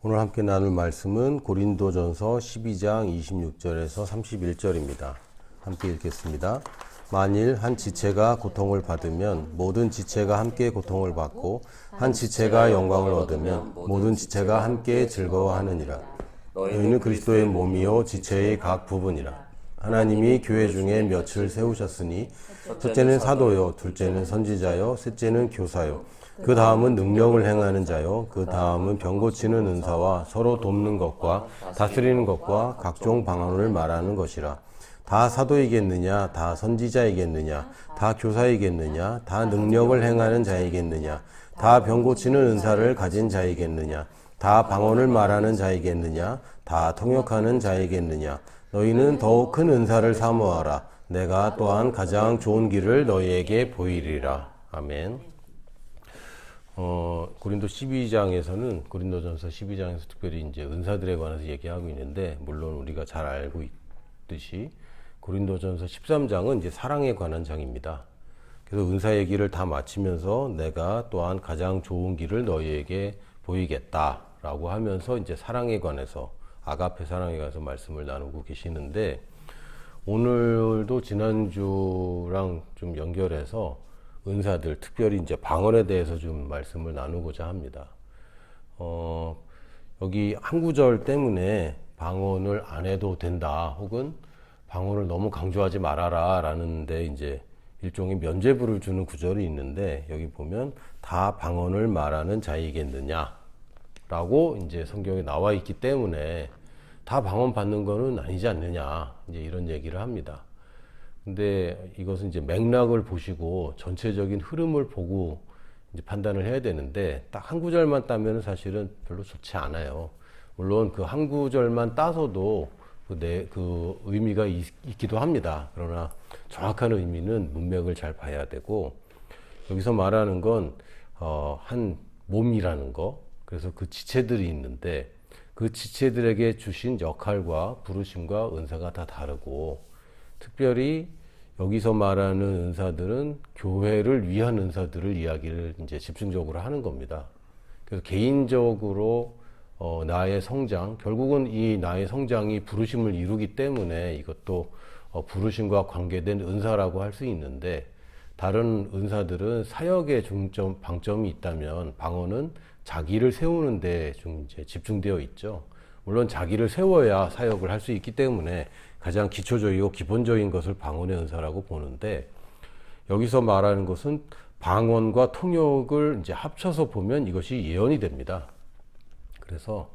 오늘 함께 나눌 말씀은 고린도전서 12장 26절에서 31절입니다. 함께 읽겠습니다. 만일 한 지체가 고통을 받으면 모든 지체가 함께 고통을 받고 한 지체가 영광을 얻으면 모든 지체가 함께 즐거워하느니라. 너희는 그리스도의 몸이요 지체의 각 부분이라. 하나님이 교회 중에 몇을 세우셨으니 첫째는 사도요, 둘째는 선지자요, 셋째는 교사요, 그 다음은 능력을 행하는 자요, 그 다음은 병 고치는 은사와 서로 돕는 것과 다스리는 것과 각종 방언을 말하는 것이라. 다 사도이겠느냐, 다 선지자이겠느냐, 다 교사이겠느냐, 다 능력을 행하는 자이겠느냐, 다 병 고치는 은사를 가진 자이겠느냐, 다 방언을 말하는 자이겠느냐, 다 통역하는 자이겠느냐. 너희는 더욱 큰 은사를 사모하라. 내가 또한 가장 좋은 길을 너희에게 보이리라. 아멘. 고린도 12장에서는, 고린도전서 12장에서 특별히 이제 은사들에 관해서 얘기하고 있는데, 물론 우리가 잘 알고 있듯이 고린도전서 13장은 이제 사랑에 관한 장입니다. 그래서 은사 얘기를 다 마치면서 내가 또한 가장 좋은 길을 너희에게 보이겠다라고 하면서 이제 사랑에 관해서, 아가페 사랑에 관해서 말씀을 나누고 계시는데, 오늘도 지난주랑 좀 연결해서 은사들, 특별히 이제 방언에 대해서 좀 말씀을 나누고자 합니다. 여기 한 구절 때문에 방언을 안 해도 된다, 혹은 방언을 너무 강조하지 말아라 라는데 이제 일종의 면죄부를 주는 구절이 있는데, 여기 보면 다 방언을 말하는 자이겠느냐 라고 이제 성경에 나와 있기 때문에 다 방언 받는 거는 아니지 않느냐, 이제 이런 얘기를 합니다. 근데 이것은 이제 맥락을 보시고 전체적인 흐름을 보고 이제 판단을 해야 되는데, 딱 한 구절만 따면 사실은 별로 좋지 않아요. 물론 그 한 구절만 따서도 그 의미가 있기도 합니다. 그러나 정확한 의미는 문맥을 잘 봐야 되고, 여기서 말하는 건 한 몸이라는 거, 그래서 그 지체들이 있는데 그 지체들에게 주신 역할과 부르심과 은사가 다 다르고, 특별히 여기서 말하는 은사들은 교회를 위한 은사들을 이야기를 이제 집중적으로 하는 겁니다. 그래서 개인적으로 나의 성장, 결국은 이 나의 성장이 부르심을 이루기 때문에 이것도 부르심과 관계된 은사라고 할 수 있는데, 다른 은사들은 사역의 중점, 방점이 있다면 방언은 자기를 세우는 데 좀 이제 집중되어 있죠. 물론 자기를 세워야 사역을 할 수 있기 때문에 가장 기초적이고 기본적인 것을 방언의 은사라고 보는데, 여기서 말하는 것은 방언과 통역을 이제 합쳐서 보면 이것이 예언이 됩니다. 그래서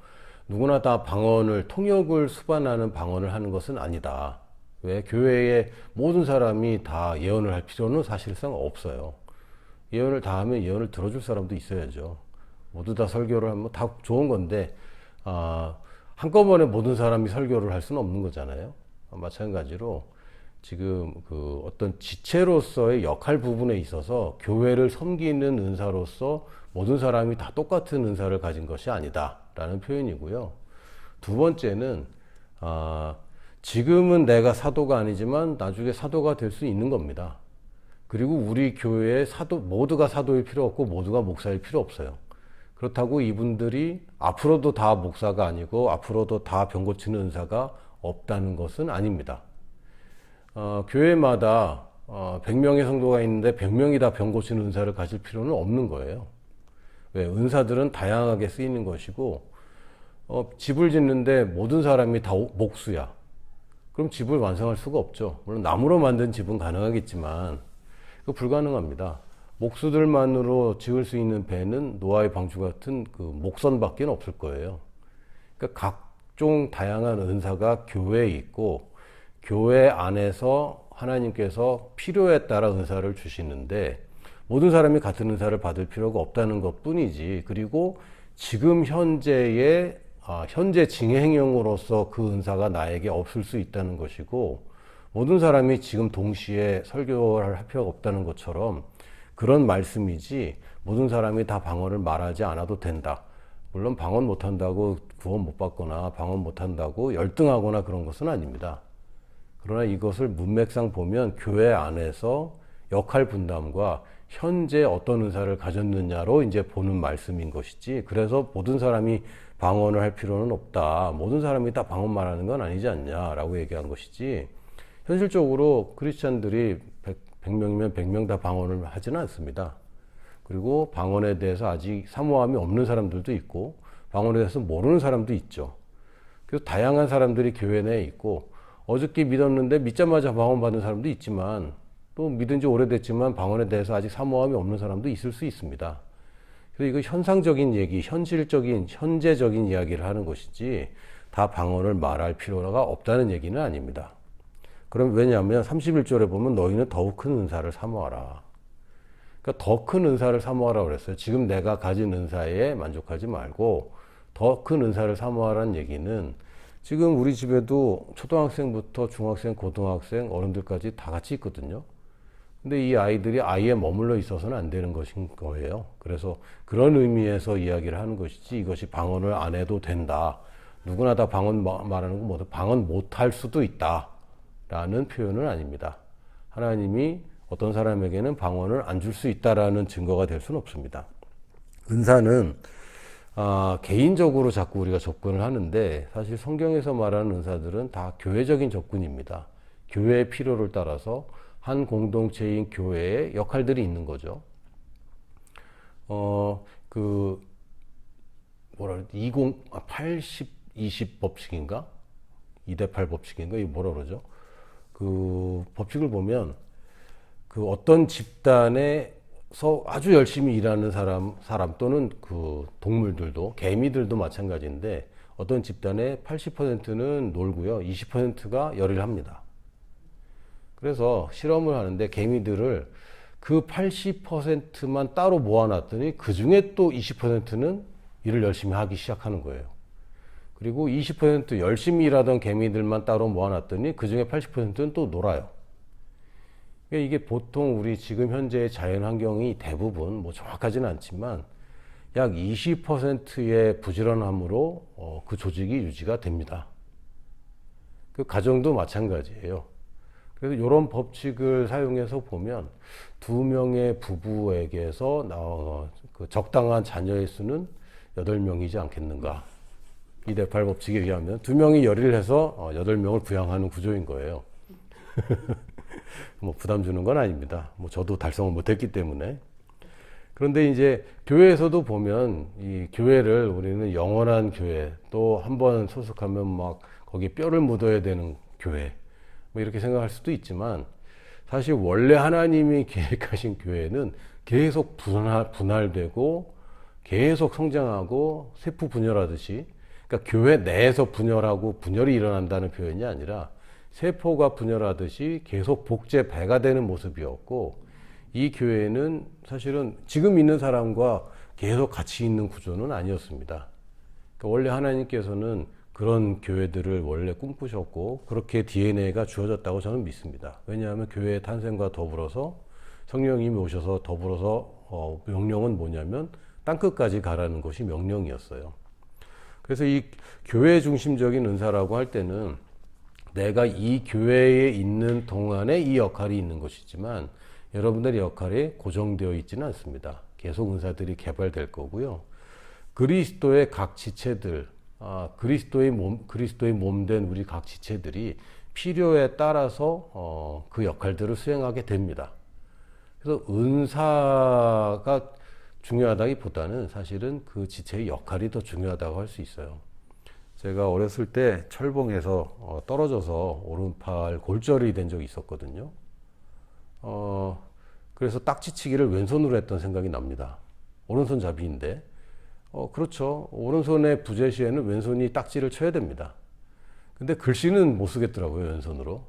누구나 다 방언을, 통역을 수반하는 방언을 하는 것은 아니다. 왜? 교회의 모든 사람이 다 예언을 할 필요는 사실상 없어요. 예언을 다 하면 예언을 들어줄 사람도 있어야죠. 모두 다 설교를 하면 다 좋은 건데, 한꺼번에 모든 사람이 설교를 할 수는 없는 거잖아요. 마찬가지로 지금 그 어떤 지체로서의 역할 부분에 있어서 교회를 섬기는 은사로서 모든 사람이 다 똑같은 은사를 가진 것이 아니다 라는 표현이고요. 두 번째는 지금은 내가 사도가 아니지만 나중에 사도가 될 수 있는 겁니다. 그리고 우리 교회에 모두가 사도일 필요 없고 모두가 목사일 필요 없어요. 그렇다고 이분들이 앞으로도 다 목사가 아니고 앞으로도 다 병 고치는 은사가 없다는 것은 아닙니다. 교회마다 100명의 성도가 있는데 100명이 다 병 고치는 은사를 가질 필요는 없는 거예요. 왜? 은사들은 다양하게 쓰이는 것이고, 집을 짓는데 모든 사람이 다 목수야. 그럼 집을 완성할 수가 없죠. 물론 나무로 만든 집은 가능하겠지만 그거 불가능합니다. 목수들만으로 지을 수 있는 배는 노아의 방주 같은 그 목선밖에 없을 거예요. 그러니까 각종 다양한 은사가 교회에 있고, 교회 안에서 하나님께서 필요에 따라 은사를 주시는데, 모든 사람이 같은 은사를 받을 필요가 없다는 것 뿐이지, 그리고 지금 현재 진행형으로서 그 은사가 나에게 없을 수 있다는 것이고, 모든 사람이 지금 동시에 설교를 할 필요가 없다는 것처럼 그런 말씀이지, 모든 사람이 다 방언을 말하지 않아도 된다. 물론 방언 못한다고 구원 못 받거나 방언 못한다고 열등하거나 그런 것은 아닙니다. 그러나 이것을 문맥상 보면 교회 안에서 역할 분담과 현재 어떤 은사를 가졌느냐로 이제 보는 말씀인 것이지, 그래서 모든 사람이 방언을 할 필요는 없다, 모든 사람이 다 방언만 하는 건 아니지 않냐라고 얘기한 것이지, 현실적으로 크리스찬들이 100명이면 100명 다 방언을 하지는 않습니다. 그리고 방언에 대해서 아직 사모함이 없는 사람들도 있고 방언에 대해서 모르는 사람도 있죠. 그래서 다양한 사람들이 교회 내에 있고, 어저께 믿었는데 믿자마자 방언 받은 사람도 있지만, 또 믿은 지 오래됐지만 방언에 대해서 아직 사모함이 없는 사람도 있을 수 있습니다. 그래서 이거 현상적인 얘기, 현실적인, 현재적인 이야기를 하는 것이지 다 방언을 말할 필요가 없다는 얘기는 아닙니다. 그럼 왜냐하면 31절에 보면 너희는 더욱 큰 은사를 사모하라. 그러니까 더 큰 은사를 사모하라 그랬어요. 지금 내가 가진 은사에 만족하지 말고 더 큰 은사를 사모하라는 얘기는, 지금 우리 집에도 초등학생부터 중학생, 고등학생, 어른들까지 다 같이 있거든요. 근데 이 아이들이 아이에 머물러 있어서는 안 되는 것인 거예요. 그래서 그런 의미에서 이야기를 하는 것이지, 이것이 방언을 안 해도 된다, 누구나 다 방언 말하는 거 뭐다, 방언 못할 수도 있다 라는 표현은 아닙니다. 하나님이 어떤 사람에게는 방언을 안 줄 수 있다라는 증거가 될 수는 없습니다. 은사는 개인적으로 자꾸 우리가 접근을 하는데, 사실 성경에서 말하는 은사들은 다 교회적인 접근입니다. 교회의 필요를 따라서 한 공동체인 교회의 역할들이 있는 거죠. 80-20 법칙인가? 2대8 법칙인가? 이거 뭐라 그러죠? 그 법칙을 보면, 그 어떤 집단에서 아주 열심히 일하는 사람 또는 그 동물들도, 개미들도 마찬가지인데, 어떤 집단의 80%는 놀고요, 20%가 열일을 합니다. 그래서 실험을 하는데 개미들을 그 80%만 따로 모아놨더니 그 중에 또 20%는 일을 열심히 하기 시작하는 거예요. 그리고 20% 열심히 일하던 개미들만 따로 모아놨더니 그 중에 80%는 또 놀아요. 이게 보통 우리 지금 현재의 자연 환경이 대부분, 뭐 정확하지는 않지만 약 20%의 부지런함으로 그 조직이 유지가 됩니다. 그 가정도 마찬가지예요. 그래서 이런 법칙을 사용해서 보면 2명의 부부에게서 그 적당한 자녀의 수는 8명이지 않겠는가. 2대8 법칙에 의하면 2명이 열의를 해서 8명을 부양하는 구조인 거예요. 뭐 부담 주는 건 아닙니다. 뭐 저도 달성을 못했기 때문에. 그런데 이제 교회에서도 보면, 이 교회를 우리는 영원한 교회, 또 한번 소속하면 막 거기에 뼈를 묻어야 되는 교회, 뭐 이렇게 생각할 수도 있지만, 사실 원래 하나님이 계획하신 교회는 계속 분할되고 계속 성장하고 세포 분열하듯이, 그러니까 교회 내에서 분열하고 분열이 일어난다는 표현이 아니라 세포가 분열하듯이 계속 복제 배가 되는 모습이었고, 이 교회는 사실은 지금 있는 사람과 계속 같이 있는 구조는 아니었습니다. 그러니까 원래 하나님께서는 그런 교회들을 원래 꿈꾸셨고, 그렇게 DNA가 주어졌다고 저는 믿습니다. 왜냐하면 교회의 탄생과 더불어서 성령님이 오셔서 더불어서 명령은 뭐냐면 땅끝까지 가라는 것이 명령이었어요. 그래서 이 교회 중심적인 은사라고 할 때는 내가 이 교회에 있는 동안에 이 역할이 있는 것이지만, 여러분들의 역할이 고정되어 있지는 않습니다. 계속 은사들이 개발될 거고요. 그리스도의 각 지체들, 그리스도의 몸된 우리 각 지체들이 필요에 따라서 그 역할들을 수행하게 됩니다. 그래서 은사가 중요하다기보다는 사실은 그 지체의 역할이 더 중요하다고 할 수 있어요. 제가 어렸을 때 철봉에서 떨어져서 오른팔 골절이 된 적이 있었거든요. 그래서 딱지치기를 왼손으로 했던 생각이 납니다. 오른손잡이인데. 그렇죠. 오른손의 부재 시에는 왼손이 딱지를 쳐야 됩니다. 근데 글씨는 못 쓰겠더라고요, 왼손으로.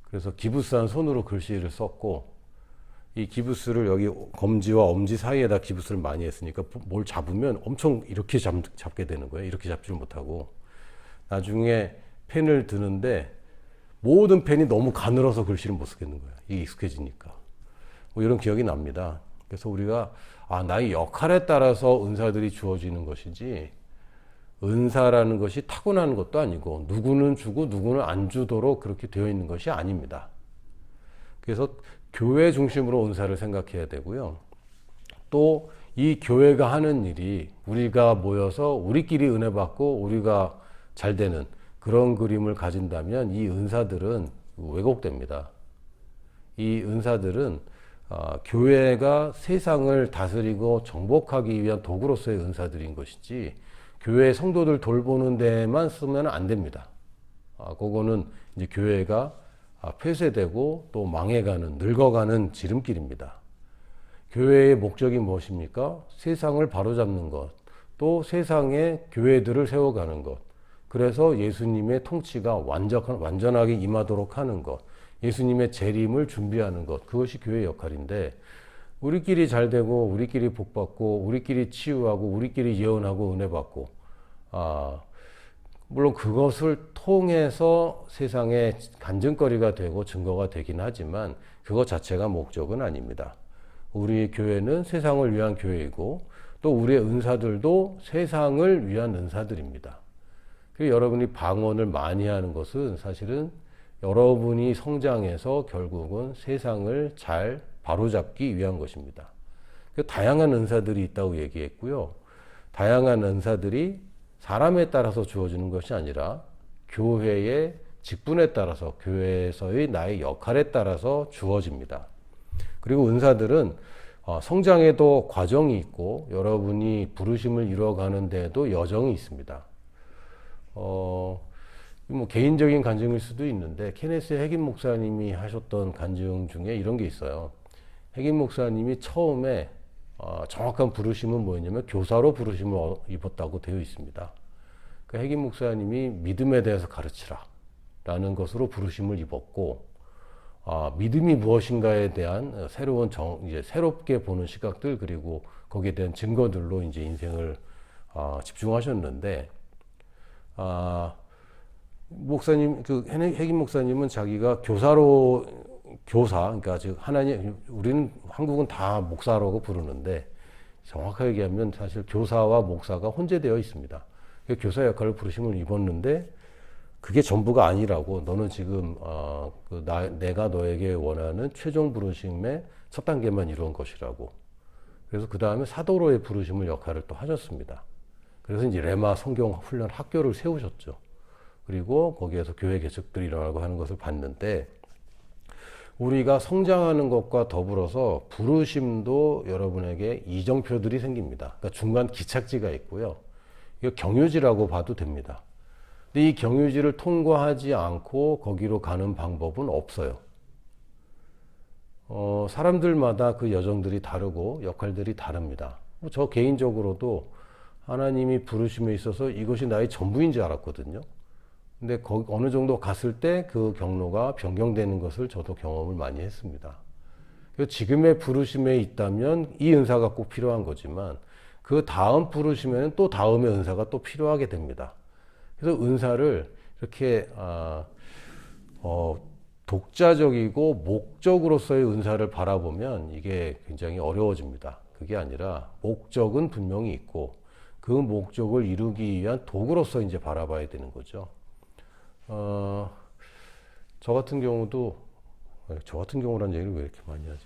그래서 기부스한 손으로 글씨를 썼고, 이 기부스를 여기 검지와 엄지 사이에다 기부스를 많이 했으니까 뭘 잡으면 엄청 이렇게 잡게 되는 거예요. 이렇게 잡지를 못하고. 나중에 펜을 드는데 모든 펜이 너무 가늘어서 글씨를 못 쓰겠는 거예요. 이게 익숙해지니까. 뭐 이런 기억이 납니다. 그래서 우리가 나의 역할에 따라서 은사들이 주어지는 것이지, 은사라는 것이 타고나는 것도 아니고 누구는 주고 누구는 안 주도록 그렇게 되어 있는 것이 아닙니다. 그래서 교회 중심으로 은사를 생각해야 되고요. 또 이 교회가 하는 일이 우리가 모여서 우리끼리 은혜 받고 우리가 잘 되는 그런 그림을 가진다면 이 은사들은 왜곡됩니다. 이 은사들은 교회가 세상을 다스리고 정복하기 위한 도구로서의 은사들인 것이지 교회 성도들 돌보는 데만 쓰면 안 됩니다. 그거는 이제 교회가 폐쇄되고 또 망해가는, 늙어가는 지름길입니다. 교회의 목적이 무엇입니까? 세상을 바로잡는 것, 또 세상에 교회들을 세워가는 것. 그래서 예수님의 통치가 완전하게 임하도록 하는 것, 예수님의 재림을 준비하는 것, 그것이 교회의 역할인데 우리끼리 잘 되고 우리끼리 복받고 우리끼리 치유하고 우리끼리 예언하고 은혜 받고 물론 그것을 통해서 세상에 간증거리가 되고 증거가 되긴 하지만 그것 자체가 목적은 아닙니다. 우리 교회는 세상을 위한 교회이고 또 우리의 은사들도 세상을 위한 은사들입니다. 그리고 여러분이 방언을 많이 하는 것은 사실은 여러분이 성장해서 결국은 세상을 잘 바로잡기 위한 것입니다. 다양한 은사들이 있다고 얘기했고요. 다양한 은사들이 사람에 따라서 주어지는 것이 아니라 교회의 직분에 따라서 교회에서의 나의 역할에 따라서 주어집니다. 그리고 은사들은 성장에도 과정이 있고 여러분이 부르심을 이루어가는 데에도 여정이 있습니다. 뭐 개인적인 간증일 수도 있는데 케네스 핵임 목사님이 하셨던 간증 중에 이런 게 있어요. 핵임 목사님이 처음에 정확한 부르심은 뭐였냐면 교사로 부르심을 입었다고 되어 있습니다. 그 핵임 목사님이 믿음에 대해서 가르치라 라는 것으로 부르심을 입었고 믿음이 무엇인가에 대한 새로운 이제 새롭게 보는 시각들 그리고 거기에 대한 증거들로 이제 인생을 집중하셨는데 목사님 그 핵임 목사님은 자기가 교사 그러니까 즉 하나님 우리는 한국은 다 목사라고 부르는데 정확하게 얘기하면 사실 교사와 목사가 혼재되어 있습니다. 교사 역할을 부르심을 입었는데 그게 전부가 아니라고 너는 지금 내가 너에게 원하는 최종 부르심의 첫 단계만 이루은 것이라고. 그래서 그 다음에 사도로의 부르심을 역할을 또 하셨습니다. 그래서 이제 레마 성경 훈련 학교를 세우셨죠. 그리고 거기에서 교회 개척들이 일어나고 하는 것을 봤는데 우리가 성장하는 것과 더불어서 부르심도 여러분에게 이정표들이 생깁니다. 그러니까 중간 기착지가 있고요. 이거 경유지라고 봐도 됩니다. 근데 이 경유지를 통과하지 않고 거기로 가는 방법은 없어요. 사람들마다 그 여정들이 다르고 역할들이 다릅니다. 저 개인적으로도 하나님이 부르심에 있어서 이것이 나의 전부인 줄 알았거든요. 근데 어느 정도 갔을 때 그 경로가 변경되는 것을 저도 경험을 많이 했습니다. 그래서 지금의 부르심에 있다면 이 은사가 꼭 필요한 거지만 그 다음 부르심에는 또 다음의 은사가 또 필요하게 됩니다. 그래서 은사를 이렇게 독자적이고 목적으로서의 은사를 바라보면 이게 굉장히 어려워집니다. 그게 아니라 목적은 분명히 있고 그 목적을 이루기 위한 도구로서 이제 바라봐야 되는 거죠. 저 같은 경우라는 얘기를 왜 이렇게 많이 하지?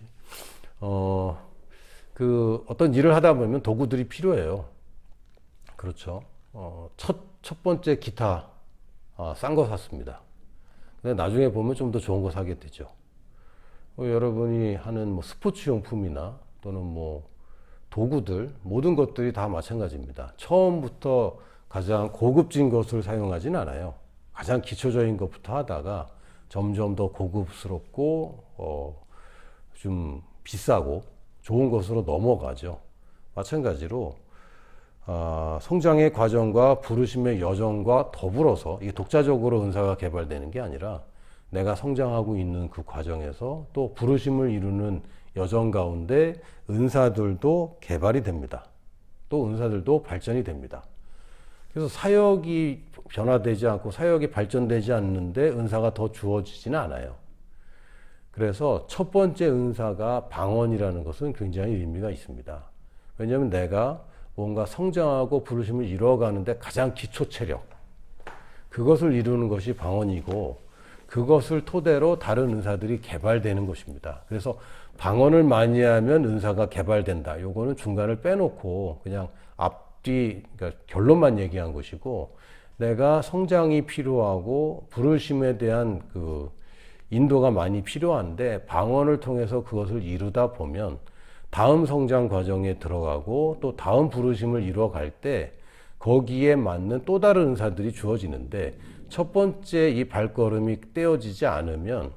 어떤 일을 하다 보면 도구들이 필요해요. 그렇죠. 첫 번째 기타, 싼 거 샀습니다. 근데 나중에 보면 좀 더 좋은 거 사게 되죠. 여러분이 하는 뭐 스포츠용품이나 또는 뭐 도구들, 모든 것들이 다 마찬가지입니다. 처음부터 가장 고급진 것을 사용하진 않아요. 가장 기초적인 것부터 하다가 점점 더 고급스럽고 좀 비싸고 좋은 것으로 넘어가죠. 마찬가지로 성장의 과정과 부르심의 여정과 더불어서 이게 독자적으로 은사가 개발되는 게 아니라 내가 성장하고 있는 그 과정에서 또 부르심을 이루는 여정 가운데 은사들도 개발이 됩니다. 또 은사들도 발전이 됩니다. 그래서 사역이 변화되지 않고 사역이 발전되지 않는데 은사가 더 주어지지는 않아요. 그래서 첫 번째 은사가 방언이라는 것은 굉장히 의미가 있습니다. 왜냐하면 내가 뭔가 성장하고 부르심을 이루어가는데 가장 기초 체력, 그것을 이루는 것이 방언이고 그것을 토대로 다른 은사들이 개발되는 것입니다. 그래서 방언을 많이 하면 은사가 개발된다. 요거는 중간을 빼놓고 그냥 앞뒤 그러니까 결론만 얘기한 것이고, 내가 성장이 필요하고 부르심에 대한 그 인도가 많이 필요한데 방언을 통해서 그것을 이루다 보면 다음 성장 과정에 들어가고 또 다음 부르심을 이루어갈 때 거기에 맞는 또 다른 은사들이 주어지는데, 첫 번째 이 발걸음이 떼어지지 않으면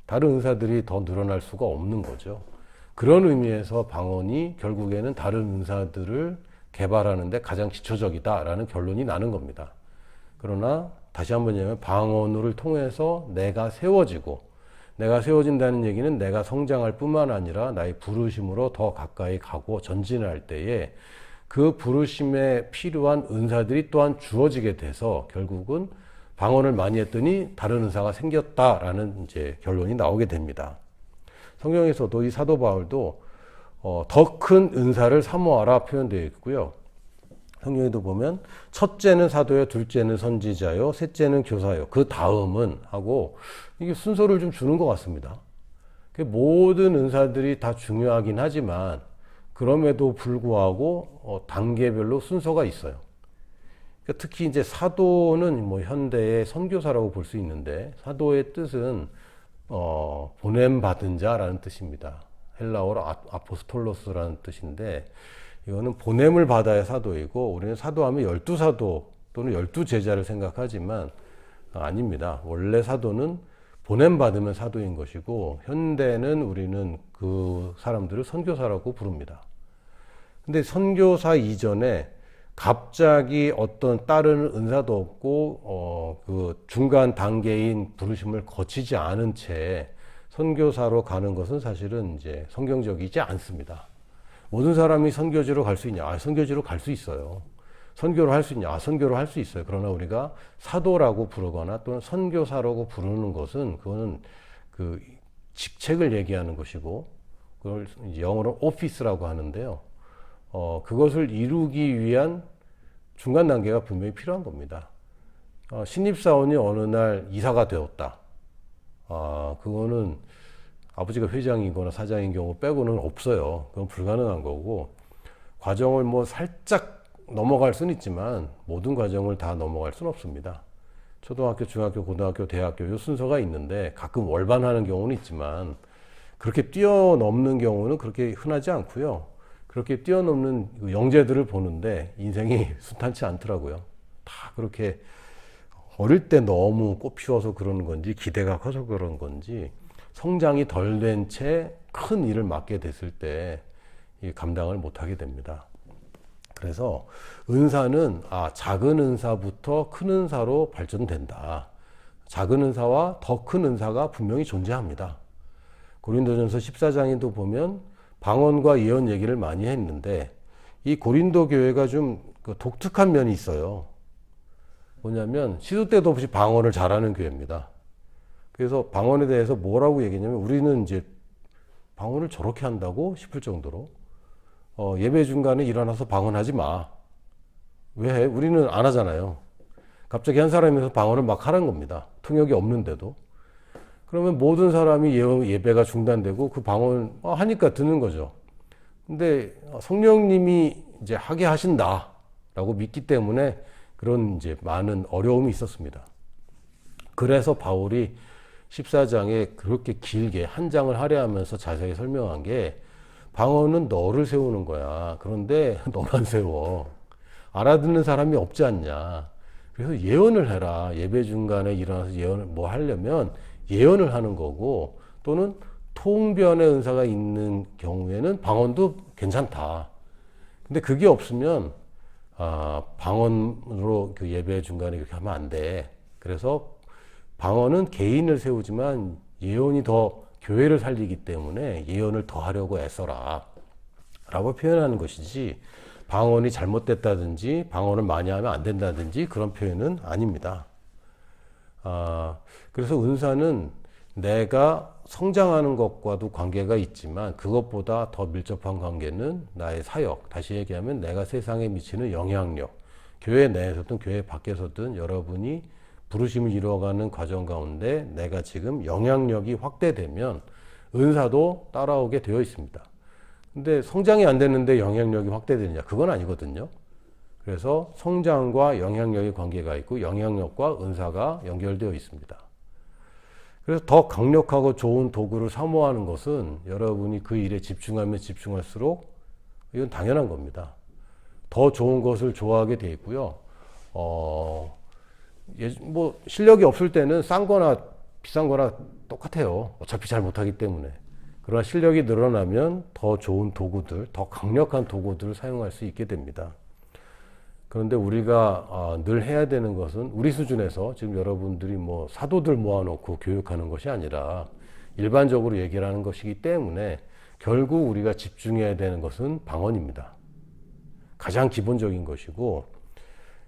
다른 은사들이 더 늘어날 수가 없는 거죠. 그런 의미에서 방언이 결국에는 다른 은사들을 개발하는 데 가장 기초적이다라는 결론이 나는 겁니다. 그러나 다시 한번 얘기하면 방언을 통해서 내가 세워지고, 내가 세워진다는 얘기는 내가 성장할 뿐만 아니라 나의 부르심으로 더 가까이 가고 전진할 때에 그 부르심에 필요한 은사들이 또한 주어지게 돼서 결국은 방언을 많이 했더니 다른 은사가 생겼다라는 이제 결론이 나오게 됩니다. 성경에서도 이 사도 바울도 더 큰 은사를 사모하라 표현되어 있고요. 성경에도 보면 첫째는 사도요, 둘째는 선지자요, 셋째는 교사요, 그 다음은 하고 이게 순서를 좀 주는 것 같습니다. 모든 은사들이 다 중요하긴 하지만 그럼에도 불구하고 단계별로 순서가 있어요. 특히 이제 사도는 뭐 현대의 선교사라고 볼 수 있는데, 사도의 뜻은 보냄 받은 자라는 뜻입니다. 헬라어로 아포스톨로스라는 뜻인데, 이거는 보냄을 받아야 사도이고, 우리는 사도하면 12사도 또는 12제자를 생각하지만 아닙니다. 원래 사도는 보냄 받으면 사도인 것이고, 현대는 우리는 그 사람들을 선교사라고 부릅니다. 근데 선교사 이전에 갑자기 어떤 따르는 은사도 없고 그 중간 단계인 부르심을 거치지 않은 채 선교사로 가는 것은 사실은 이제 성경적이지 않습니다. 모든 사람이 선교지로 갈 수 있냐? 선교지로 갈 수 있어요. 선교를 할 수 있냐? 선교를 할 수 있어요. 그러나 우리가 사도라고 부르거나 또는 선교사라고 부르는 것은 그거는 그 직책을 얘기하는 것이고, 그걸 영어로 오피스라고 하는데요. 그것을 이루기 위한 중간 단계가 분명히 필요한 겁니다. 신입사원이 어느 날 이사가 되었다. 그거는 아버지가 회장이거나 사장인 경우 빼고는 없어요. 그건 불가능한 거고, 과정을 뭐 살짝 넘어갈 수는 있지만 모든 과정을 다 넘어갈 수는 없습니다. 초등학교, 중학교, 고등학교, 대학교 이 순서가 있는데 가끔 월반하는 경우는 있지만 그렇게 뛰어넘는 경우는 그렇게 흔하지 않고요. 그렇게 뛰어넘는 영재들을 보는데 인생이 순탄치 않더라고요. 다 그렇게 어릴 때 너무 꽃피워서 그러는 건지 기대가 커서 그런 건지 성장이 덜 된 채 큰 일을 맡게 됐을 때 감당을 못하게 됩니다. 그래서 은사는 작은 은사부터 큰 은사로 발전된다. 작은 은사와 더 큰 은사가 분명히 존재합니다. 고린도전서 14장에도 보면 방언과 예언 얘기를 많이 했는데, 이 고린도 교회가 좀 독특한 면이 있어요. 뭐냐면 시도 때도 없이 방언을 잘하는 교회입니다. 그래서 방언에 대해서 뭐라고 얘기했냐면, 우리는 이제 방언을 저렇게 한다고 싶을 정도로 예배 중간에 일어나서 방언하지 마. 왜? 우리는 안 하잖아요. 갑자기 한 사람에서 방언을 막 하라는 겁니다. 통역이 없는데도. 그러면 모든 사람이 예배가 중단되고 그 방언 하니까 듣는 거죠. 근데 성령님이 이제 하게 하신다라고 믿기 때문에 그런 이제 많은 어려움이 있었습니다. 그래서 바울이 14장에 그렇게 길게 한 장을 할애하면서 자세히 설명한 게, 방언은 너를 세우는 거야. 그런데 너만 세워. 알아듣는 사람이 없지 않냐. 그래서 예언을 해라. 예배 중간에 일어나서 예언을 뭐 하려면 예언을 하는 거고, 또는 통변의 은사가 있는 경우에는 방언도 괜찮다. 근데 그게 없으면 방언으로 그 예배 중간에 그렇게 하면 안 돼. 그래서 방언은 개인을 세우지만 예언이 더 교회를 살리기 때문에 예언을 더 하려고 애써라 라고 표현하는 것이지, 방언이 잘못됐다든지 방언을 많이 하면 안 된다든지 그런 표현은 아닙니다. 그래서 은사는 내가 성장하는 것과도 관계가 있지만 그것보다 더 밀접한 관계는 나의 사역, 다시 얘기하면 내가 세상에 미치는 영향력, 교회 내에서든 교회 밖에서든 여러분이 부르심을 이루어가는 과정 가운데 내가 지금 영향력이 확대되면 은사도 따라오게 되어 있습니다. 근데 성장이 안 되는데 영향력이 확대되느냐? 그건 아니거든요. 그래서 성장과 영향력의 관계가 있고 영향력과 은사가 연결되어 있습니다. 그래서 더 강력하고 좋은 도구를 사모하는 것은 여러분이 그 일에 집중하면 집중할수록 이건 당연한 겁니다. 더 좋은 것을 좋아하게 돼 있고요. 뭐 실력이 없을 때는 싼 거나 비싼 거나 똑같아요. 어차피 잘 못하기 때문에. 그러나 실력이 늘어나면 더 좋은 도구들, 더 강력한 도구들을 사용할 수 있게 됩니다. 그런데 우리가 늘 해야 되는 것은 우리 수준에서 지금 여러분들이 뭐 사도들 모아놓고 교육하는 것이 아니라 일반적으로 얘기를 하는 것이기 때문에 결국 우리가 집중해야 되는 것은 방언입니다. 가장 기본적인 것이고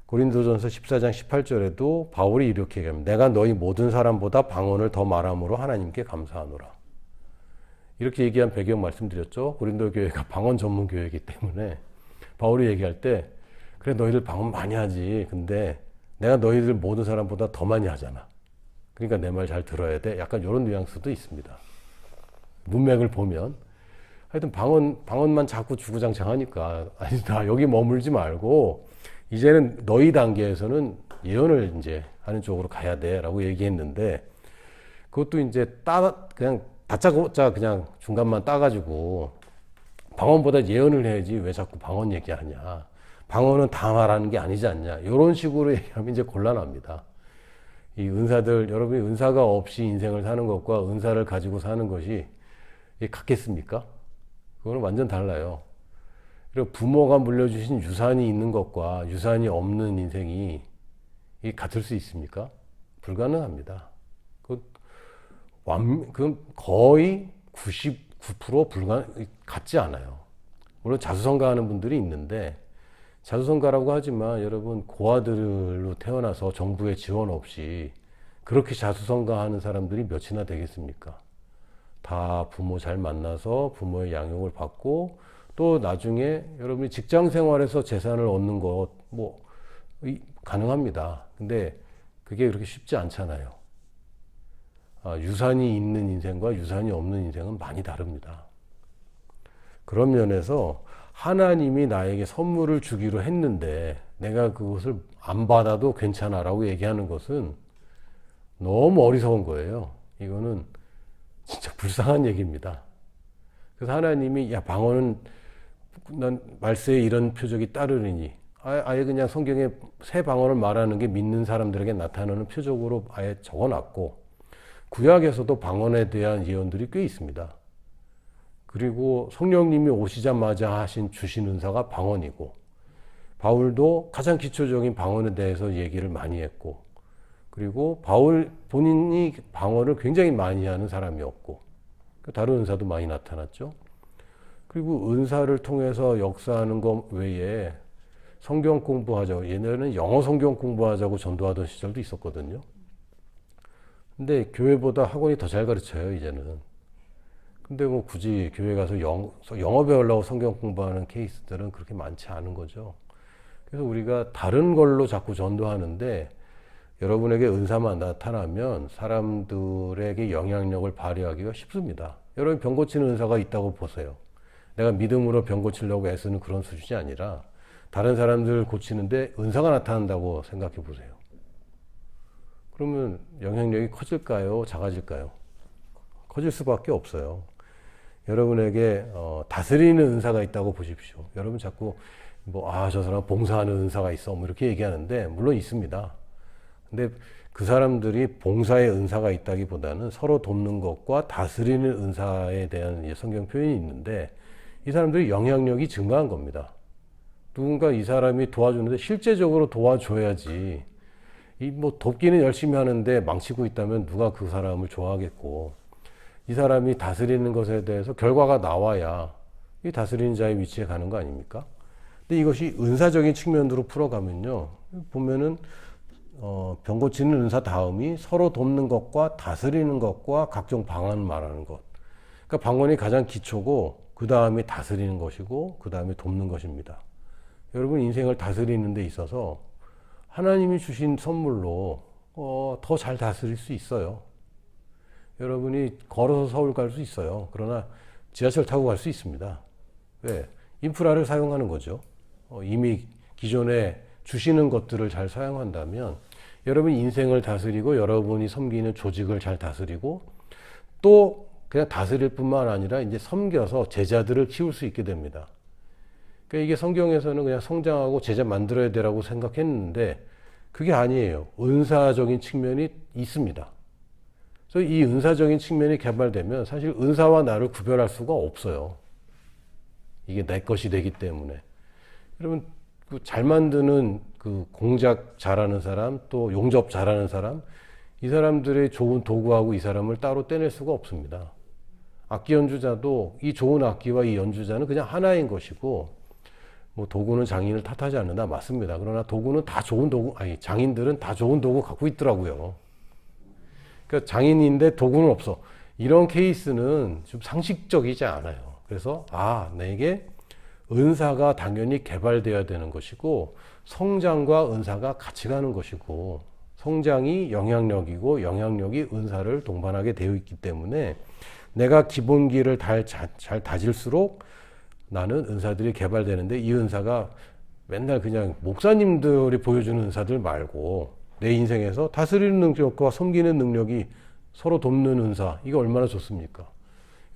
고린도전서 14장 18절에도 바울이 이렇게 얘기합니다. 내가 너희 모든 사람보다 방언을 더 말함으로 하나님께 감사하노라. 이렇게 얘기한 배경 말씀드렸죠. 고린도 교회가 방언 전문 교회이기 때문에 바울이 얘기할 때 그래 너희들 방언 많이 하지. 근데 내가 너희들 모든 사람보다 더 많이 하잖아. 그러니까 내 말 잘 들어야 돼. 약간 이런 뉘앙스도 있습니다. 문맥을 보면 하여튼 방언만 자꾸 주구장창하니까 아니 나 여기 머물지 말고 이제는 너희 단계에서는 예언을 이제 하는 쪽으로 가야 돼라고 얘기했는데 그것도 이제 그냥 다짜고짜 그냥 중간만 따가지고 방언보다 예언을 해야지 왜 자꾸 방언 얘기하냐. 방언은 다 말하는 게 아니지 않냐. 이런 식으로 얘기하면 이제 곤란합니다. 이 은사들, 여러분이 은사가 없이 인생을 사는 것과 은사를 가지고 사는 것이 같겠습니까? 그거는 완전 달라요. 그리고 부모가 물려주신 유산이 있는 것과 유산이 없는 인생이 같을 수 있습니까? 불가능합니다. 그건 거의 99% 같지 않아요. 물론 자수성가하는 분들이 있는데 자수성가라고 하지만 여러분 고아들로 태어나서 정부의 지원 없이 그렇게 자수성가하는 사람들이 몇이나 되겠습니까? 다 부모 잘 만나서 부모의 양육을 받고 또 나중에 여러분이 직장 생활에서 재산을 얻는 것 뭐 가능합니다. 근데 그게 그렇게 쉽지 않잖아요. 유산이 있는 인생과 유산이 없는 인생은 많이 다릅니다. 그런 면에서 하나님이 나에게 선물을 주기로 했는데 내가 그것을 안 받아도 괜찮아라고 얘기하는 것은 너무 어리석은 거예요. 이거는 진짜 불쌍한 얘기입니다. 그래서 하나님이 야 방언은 난 말세에 이런 표적이 따르리니 아예 그냥 성경에 새 방언을 말하는 게 믿는 사람들에게 나타나는 표적으로 아예 적어놨고 구약에서도 방언에 대한 예언들이 꽤 있습니다. 그리고 성령님이 오시자마자 주신 은사가 방언이고 바울도 가장 기초적인 방언에 대해서 얘기를 많이 했고 그리고 바울 본인이 방언을 굉장히 많이 하는 사람이었고 다른 은사도 많이 나타났죠. 그리고 은사를 통해서 역사하는 것 외에 성경 공부하자고 예전에는 영어 성경 공부하자고 전도하던 시절도 있었거든요. 근데 교회보다 학원이 더 잘 가르쳐요 이제는. 근데 뭐 굳이 교회 가서 영어 배우려고 성경 공부하는 케이스들은 그렇게 많지 않은 거죠. 그래서 우리가 다른 걸로 자꾸 전도하는데 여러분에게 은사만 나타나면 사람들에게 영향력을 발휘하기가 쉽습니다. 여러분 병 고치는 은사가 있다고 보세요. 내가 믿음으로 병 고치려고 애쓰는 그런 수준이 아니라 다른 사람들 고치는데 은사가 나타난다고 생각해 보세요. 그러면 영향력이 커질까요? 작아질까요? 커질 수밖에 없어요. 여러분에게 다스리는 은사가 있다고 보십시오. 여러분 자꾸 저 사람 봉사하는 은사가 있어 뭐 이렇게 얘기하는데 물론 있습니다. 근데 그 사람들이 봉사의 은사가 있다기보다는 서로 돕는 것과 다스리는 은사에 대한 성경 표현이 있는데 이 사람들이 영향력이 증가한 겁니다. 누군가 이 사람이 도와주는데 실제적으로 도와줘야지. 돕기는 열심히 하는데 망치고 있다면 누가 그 사람을 좋아하겠고 이 사람이 다스리는 것에 대해서 결과가 나와야 이 다스리는 자의 위치에 가는 거 아닙니까? 근데 이것이 은사적인 측면으로 풀어가면요 보면은 병 고치는 은사 다음이 서로 돕는 것과 다스리는 것과 각종 방언을 말하는 것. 그러니까 방언이 가장 기초고 그 다음에 다스리는 것이고 그 다음에 돕는 것입니다. 여러분 인생을 다스리는 데 있어서 하나님이 주신 선물로 더 잘 다스릴 수 있어요. 여러분이 걸어서 서울 갈 수 있어요. 그러나 지하철 타고 갈 수 있습니다. 왜? 인프라를 사용하는 거죠. 이미 기존에 주시는 것들을 잘 사용한다면 여러분 인생을 다스리고 여러분이 섬기는 조직을 잘 다스리고 또 그냥 다스릴 뿐만 아니라 이제 섬겨서 제자들을 키울 수 있게 됩니다. 그러니까 이게 성경에서는 그냥 성장하고 제자 만들어야 되라고 생각했는데 그게 아니에요. 은사적인 측면이 있습니다. 그래서 이 은사적인 측면이 개발되면 사실 은사와 나를 구별할 수가 없어요. 이게 내 것이 되기 때문에. 여러분 잘 만드는 그 공작 잘하는 사람 또 용접 잘하는 사람 이 사람들의 좋은 도구하고 이 사람을 따로 떼낼 수가 없습니다. 악기 연주자도 이 좋은 악기와 이 연주자는 그냥 하나인 것이고 뭐 도구는 장인을 탓하지 않는다 맞습니다. 그러나 도구는 다 좋은 도구 장인들은 다 좋은 도구 갖고 있더라고요. 그러니까 장인인데 도구는 없어. 이런 케이스는 좀 상식적이지 않아요. 그래서 내게 은사가 당연히 개발되어야 되는 것이고 성장과 은사가 같이 가는 것이고 성장이 영향력이고 영향력이 은사를 동반하게 되어 있기 때문에 내가 기본기를 잘 다질수록 나는 은사들이 개발되는데 이 은사가 맨날 그냥 목사님들이 보여주는 은사들 말고 내 인생에서 다스리는 능력과 섬기는 능력이 서로 돕는 은사 이게 얼마나 좋습니까?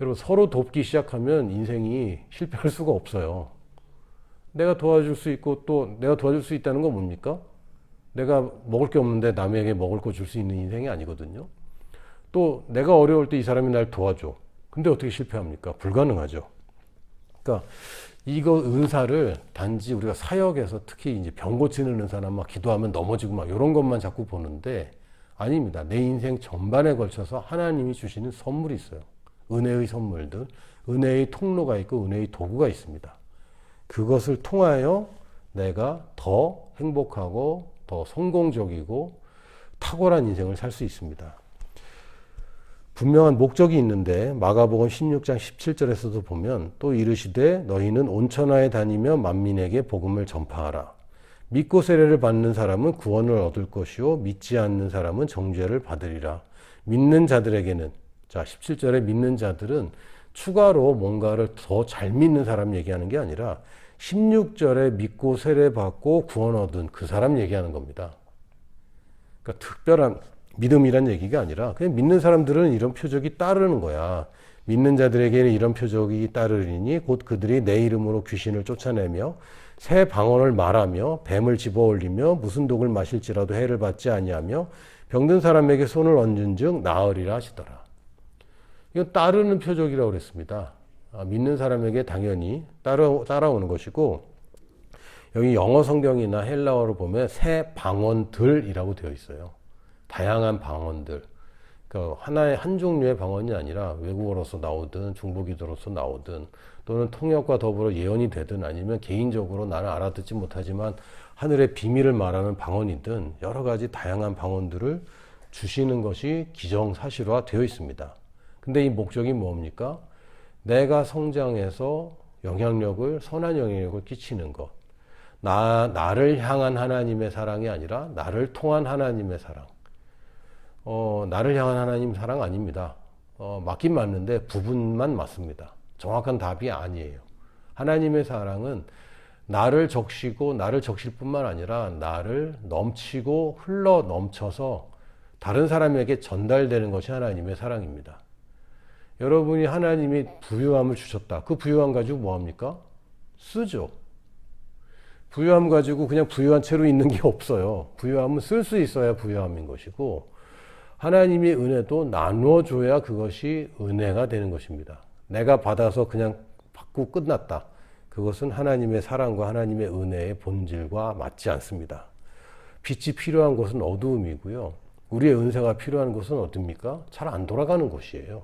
여러분 서로 돕기 시작하면 인생이 실패할 수가 없어요. 내가 도와줄 수 있고 또 내가 도와줄 수 있다는 건 뭡니까? 내가 먹을 게 없는데 남에게 먹을 거 줄 수 있는 인생이 아니거든요. 또 내가 어려울 때 이 사람이 날 도와줘. 근데 어떻게 실패합니까? 불가능하죠. 그러니까 이거 은사를 단지 우리가 사역에서 특히 이제 병 고치는 은사나 막 기도하면 넘어지고 막 이런 것만 자꾸 보는데 아닙니다. 내 인생 전반에 걸쳐서 하나님이 주시는 선물이 있어요. 은혜의 선물들, 은혜의 통로가 있고 은혜의 도구가 있습니다. 그것을 통하여 내가 더 행복하고 더 성공적이고 탁월한 인생을 살 수 있습니다. 분명한 목적이 있는데 마가복음 16장 17절에서도 보면 또 이르시되 너희는 온 천하에 다니며 만민에게 복음을 전파하라. 믿고 세례를 받는 사람은 구원을 얻을 것이요 믿지 않는 사람은 정죄를 받으리라. 믿는 자들에게는 17절에 믿는 자들은 추가로 뭔가를 더 잘 믿는 사람 얘기하는 게 아니라 16절에 믿고 세례 받고 구원 얻은 그 사람 얘기하는 겁니다. 그러니까 특별한 믿음이란 얘기가 아니라 그냥 믿는 사람들은 이런 표적이 따르는 거야. 믿는 자들에게는 이런 표적이 따르리니 곧 그들이 내 이름으로 귀신을 쫓아내며 새 방언을 말하며 뱀을 집어올리며 무슨 독을 마실지라도 해를 받지 아니하며 병든 사람에게 손을 얹은 즉 나으리라 하시더라. 이건 따르는 표적이라고 그랬습니다. 믿는 사람에게 당연히 따라오는 것이고 여기 영어 성경이나 헬라어로 보면 새 방언들이라고 되어 있어요. 다양한 방언들. 그러니까 하나의 한 종류의 방언이 아니라 외국어로서 나오든 중보기도로서 나오든 또는 통역과 더불어 예언이 되든 아니면 개인적으로 나는 알아듣지 못하지만 하늘의 비밀을 말하는 방언이든 여러 가지 다양한 방언들을 주시는 것이 기정사실화 되어 있습니다. 근데 이 목적이 뭡니까? 내가 성장해서 영향력을, 선한 영향력을 끼치는 것. 나를 향한 하나님의 사랑이 아니라 나를 통한 하나님의 사랑. 나를 향한 하나님 사랑 아닙니다. 맞긴 맞는데 부분만 맞습니다. 정확한 답이 아니에요. 하나님의 사랑은 나를 적시고 나를 적실 뿐만 아니라 나를 넘치고 흘러 넘쳐서 다른 사람에게 전달되는 것이 하나님의 사랑입니다. 여러분이 하나님이 부유함을 주셨다. 그 부유함 가지고 뭐합니까? 쓰죠. 부유함 가지고 그냥 부유한 채로 있는 게 없어요. 부유함은 쓸 수 있어야 부유함인 것이고 하나님의 은혜도 나누어줘야 그것이 은혜가 되는 것입니다. 내가 받아서 그냥 받고 끝났다. 그것은 하나님의 사랑과 하나님의 은혜의 본질과 맞지 않습니다. 빛이 필요한 것은 어두움이고요. 우리의 은혜가 필요한 것은 어딥니까? 잘 안 돌아가는 곳이에요.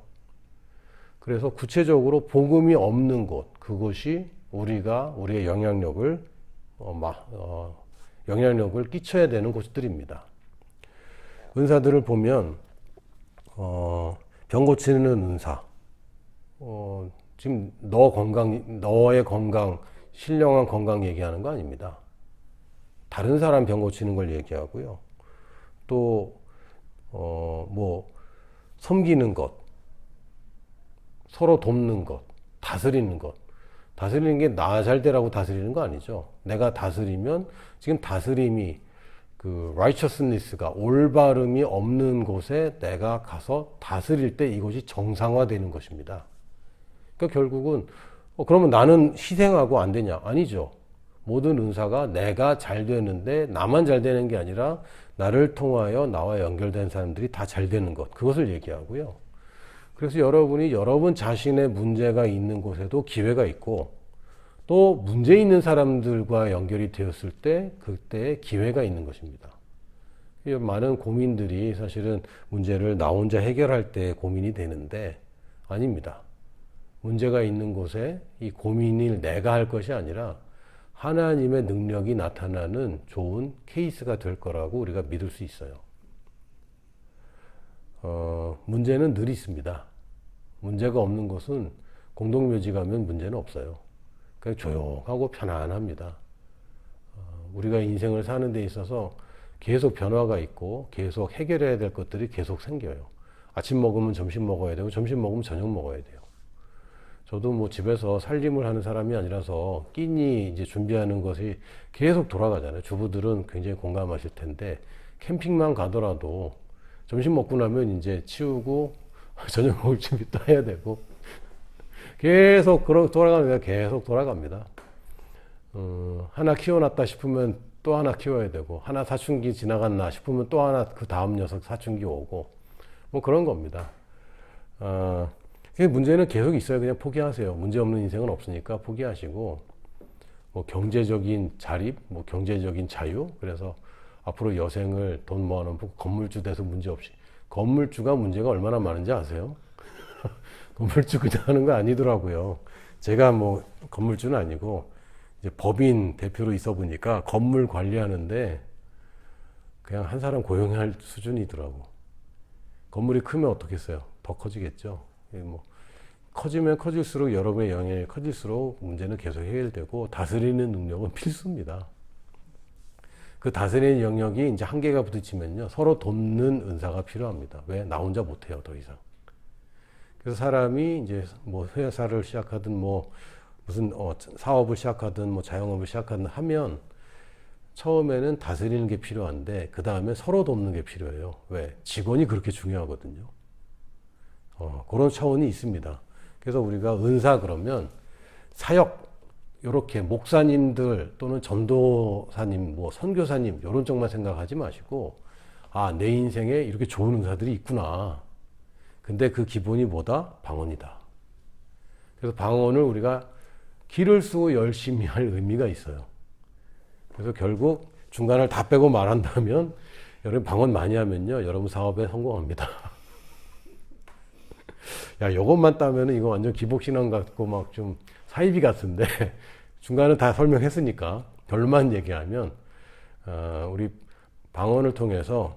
그래서 구체적으로 복음이 없는 곳, 그것이 우리의 영향력을 끼쳐야 되는 곳들입니다. 은사들을 보면 병 고치는 은사, 지금 너의 건강, 신령한 건강 얘기하는 거 아닙니다. 다른 사람 병 고치는 걸 얘기하고요. 또 뭐 섬기는 것, 서로 돕는 것, 다스리는 것. 다스리는 게 나 잘 되라고 다스리는 거 아니죠. 내가 다스리면 지금 다스림이 그 righteousness가 올바름이 없는 곳에 내가 가서 다스릴 때 이것이 정상화되는 것입니다. 그러니까 결국은 그러면 나는 희생하고 안 되냐? 아니죠. 모든 은사가 내가 잘 되는데 나만 잘 되는 게 아니라 나를 통하여 나와 연결된 사람들이 다 잘 되는 것. 그것을 얘기하고요. 그래서 여러분이 여러분 자신의 문제가 있는 곳에도 기회가 있고 또 문제 있는 사람들과 연결이 되었을 때 그때의 기회가 있는 것입니다. 많은 고민들이 사실은 문제를 나 혼자 해결할 때 고민이 되는데 아닙니다. 문제가 있는 곳에 이 고민을 내가 할 것이 아니라 하나님의 능력이 나타나는 좋은 케이스가 될 거라고 우리가 믿을 수 있어요. 문제는 늘 있습니다. 문제가 없는 곳은 공동묘지 가면 문제는 없어요. 그냥 조용하고 편안합니다. 우리가 인생을 사는 데 있어서 계속 변화가 있고 계속 해결해야 될 것들이 계속 생겨요. 아침 먹으면 점심 먹어야 되고 점심 먹으면 저녁 먹어야 돼요. 저도 뭐 집에서 살림을 하는 사람이 아니라서 끼니 이제 준비하는 것이 계속 돌아가잖아요. 주부들은 굉장히 공감하실 텐데 캠핑만 가더라도 점심 먹고 나면 이제 치우고 저녁 먹을 준비 또 해야 되고 계속 돌아갑니다. 계속 돌아갑니다. 하나 키워놨다 싶으면 또 하나 키워야 되고 하나 사춘기 지나갔나 싶으면 또 하나 그 다음 녀석 사춘기 오고 뭐 그런 겁니다. 문제는 계속 있어요. 그냥 포기하세요. 문제 없는 인생은 없으니까 포기하시고 뭐 경제적인 자립, 뭐 경제적인 자유. 그래서 앞으로 여생을 돈 모아놓고 건물주 돼서 문제 없이. 건물주가 문제가 얼마나 많은지 아세요? 건물주 그냥 하는 거 아니더라고요. 제가 뭐 건물주는 아니고 이제 법인 대표로 있어 보니까 건물 관리하는데 그냥 한 사람 고용할 수준이더라고. 건물이 크면 어떻겠어요? 더 커지겠죠. 뭐 커지면 커질수록 여러분의 영향이 커질수록 문제는 계속 해결되고 다스리는 능력은 필수입니다. 그 다스리는 영역이 이제 한계가 부딪히면요 서로 돕는 은사가 필요합니다. 왜? 나 혼자 못해요 더 이상. 그래서 사람이 이제 뭐 회사를 시작하든 뭐 무슨 사업을 시작하든 뭐 자영업을 시작하든 하면 처음에는 다스리는 게 필요한데 그 다음에 서로 돕는 게 필요해요. 왜? 직원이 그렇게 중요하거든요. 그런 차원이 있습니다. 그래서 우리가 은사 그러면 사역 이렇게 목사님들 또는 전도사님, 뭐 선교사님 이런 쪽만 생각하지 마시고 내 인생에 이렇게 좋은 은사들이 있구나. 근데 그 기본이 뭐다? 방언이다. 그래서 방언을 우리가 기를 쓰고 열심히 할 의미가 있어요. 그래서 결국 중간을 다 빼고 말한다면 여러분 방언 많이 하면요 여러분 사업에 성공합니다. 야, 요것만 따면은 이거 완전 기복신앙 같고 막 좀 사이비 같은데 중간에 다 설명했으니까 결론만 얘기하면 우리 방언을 통해서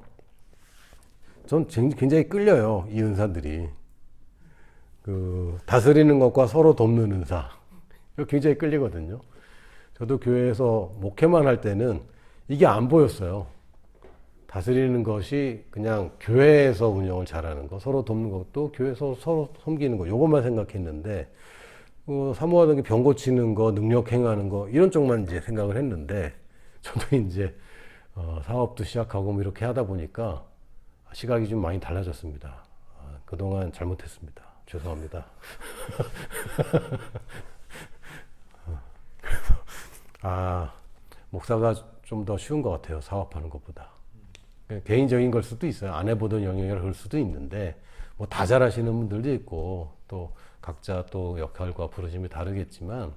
전 굉장히 끌려요. 이 은사들이 그 다스리는 것과 서로 돕는 은사 이거 굉장히 끌리거든요. 저도 교회에서 목회만 할 때는 이게 안 보였어요. 다스리는 것이 그냥 교회에서 운영을 잘하는 거, 서로 돕는 것도 교회에서 서로 섬기는 거, 요것만 생각했는데, 사모하던 게 병 고치는 거, 능력 행하는 거, 이런 쪽만 이제 생각을 했는데, 저도 이제, 사업도 시작하고 뭐 이렇게 하다 보니까 시각이 좀 많이 달라졌습니다. 그동안 잘못했습니다. 죄송합니다. 목사가 좀 더 쉬운 것 같아요. 사업하는 것보다. 개인적인 걸 수도 있어요. 안 해보던 영역을 할 수도 있는데 뭐 다 잘하시는 분들도 있고 또 각자 또 역할과 부르심이 다르겠지만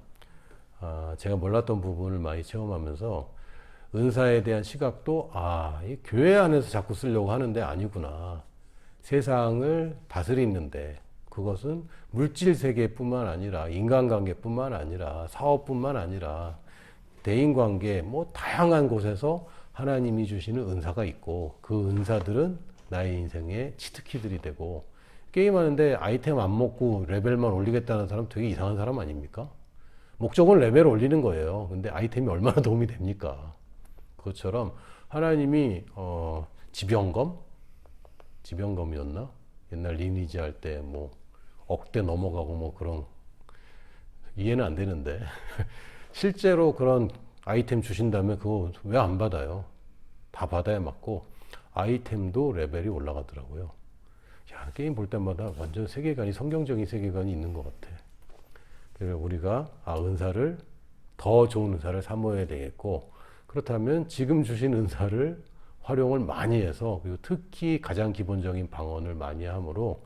제가 몰랐던 부분을 많이 체험하면서 은사에 대한 시각도 이 교회 안에서 자꾸 쓰려고 하는데 아니구나. 세상을 다스리는데 그것은 물질 세계뿐만 아니라 인간관계뿐만 아니라 사업뿐만 아니라 대인관계 뭐 다양한 곳에서 하나님이 주시는 은사가 있고 그 은사들은 나의 인생의 치트키들이 되고 게임하는데 아이템 안 먹고 레벨만 올리겠다는 사람 되게 이상한 사람 아닙니까? 목적은 레벨 올리는 거예요. 근데 아이템이 얼마나 도움이 됩니까? 그것처럼 하나님이 지병검 지병검이었나? 옛날 리니지 할 때 뭐 억대 넘어가고 뭐 그런 이해는 안 되는데 실제로 그런 아이템 주신다면 그거 왜 안 받아요? 다 받아야 맞고 아이템도 레벨이 올라가더라고요. 야, 게임 볼 때마다 완전 세계관이 성경적인 세계관이 있는 것 같아. 그래서 우리가 은사를 더 좋은 은사를 사모해야 되겠고 그렇다면 지금 주신 은사를 활용을 많이 해서 그리고 특히 가장 기본적인 방언을 많이 함으로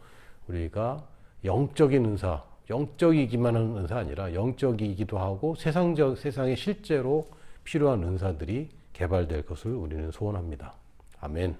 우리가 영적인 은사, 영적이기만 한 은사 아니라 영적이기도 하고 세상에 실제로 필요한 은사들이 개발될 것을 우리는 소원합니다. 아멘.